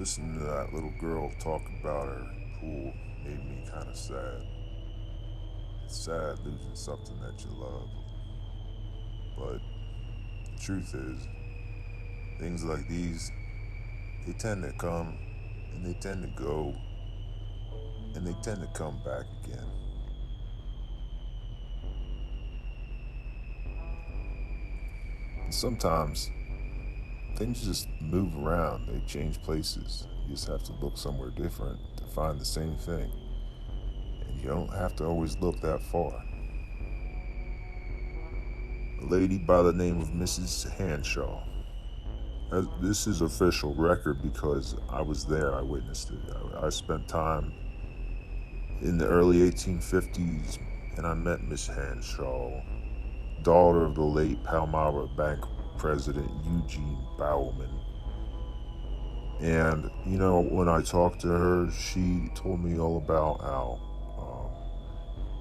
Listening to that little girl talk about her pool made me kind of sad. It's sad losing something that you love, but the truth is, things like these, they tend to come and they tend to go and they tend to come back again. And sometimes things just move around, they change places. You just have to look somewhere different to find the same thing. And you don't have to always look that far. A lady by the name of Mrs. Hanshaw. This is official record because I was there, I witnessed it. I spent time in the early 1850s and I met Miss Hanshaw, daughter of the late Palmyra Bank President Eugene Bauman. And, when I talked to her, she told me all about how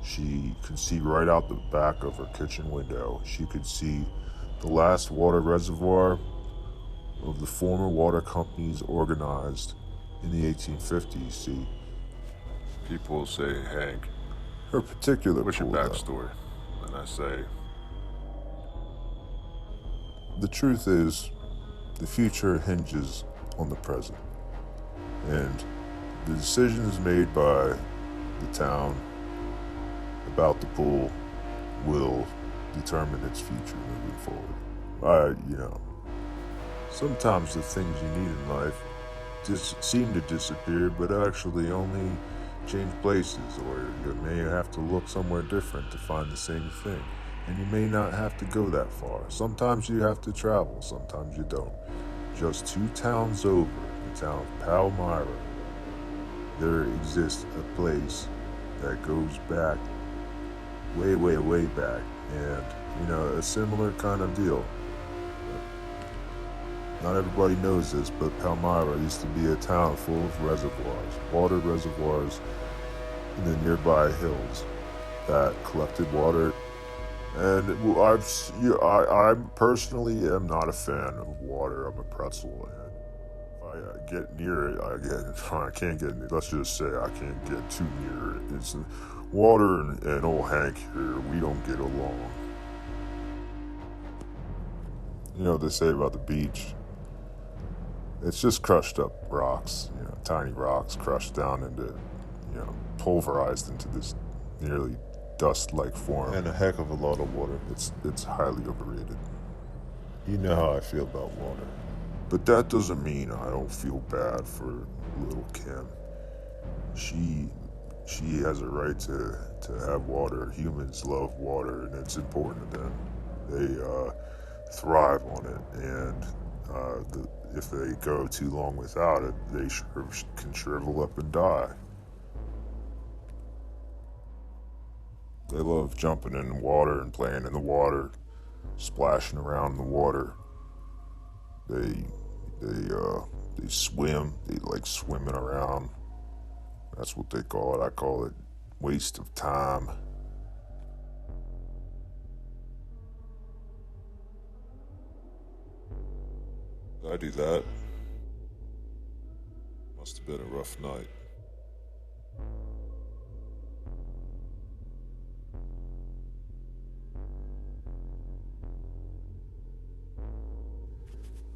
she could see right out the back of her kitchen window. She could see the last water reservoir of the former water companies organized in the 1850s. See, people will say, Hank, her particular what's your pool, backstory? And I say, the truth is, the future hinges on the present. And the decisions made by the town about the pool will determine its future moving forward. Sometimes the things you need in life just seem to disappear, but actually only change places, or you may have to look somewhere different to find the same thing. And you may not have to go that far. Sometimes you have to travel, sometimes you don't. Just 2 towns over, the town of Palmyra, there exists a place that goes back way, way, way back. And, a similar kind of deal. Not everybody knows this, but Palmyra used to be a town full of reservoirs, water reservoirs in the nearby hills that collected water. And I personally am not a fan of water. I'm a pretzel, and if I get near it, I can't get. Let's just say I can't get too near it. It's water and old Hank here. We don't get along. They say about the beach. It's just crushed up rocks, tiny rocks crushed down into, pulverized into this nearly dust-like form, and a heck of a lot of water. It's highly overrated. You know how I feel about water. But that doesn't mean I don't feel bad for little Kim. She has a right to have water. Humans love water, and it's important to them. They thrive on it, and if they go too long without it, they can shrivel up and die. They love jumping in the water and playing in the water, splashing around in the water. They swim. They like swimming around. That's what they call it. I call it waste of time. I do that. Must have been a rough night.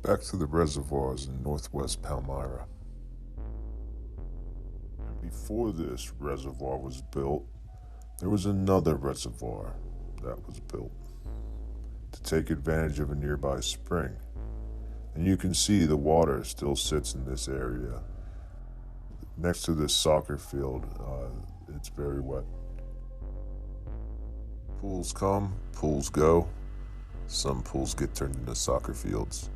Back to the reservoirs in northwest Palmyra. And before this reservoir was built, there was another reservoir that was built to take advantage of a nearby spring. And you can see the water still sits in this area. Next to this soccer field, it's very wet. Pools come, pools go. Some pools get turned into soccer fields.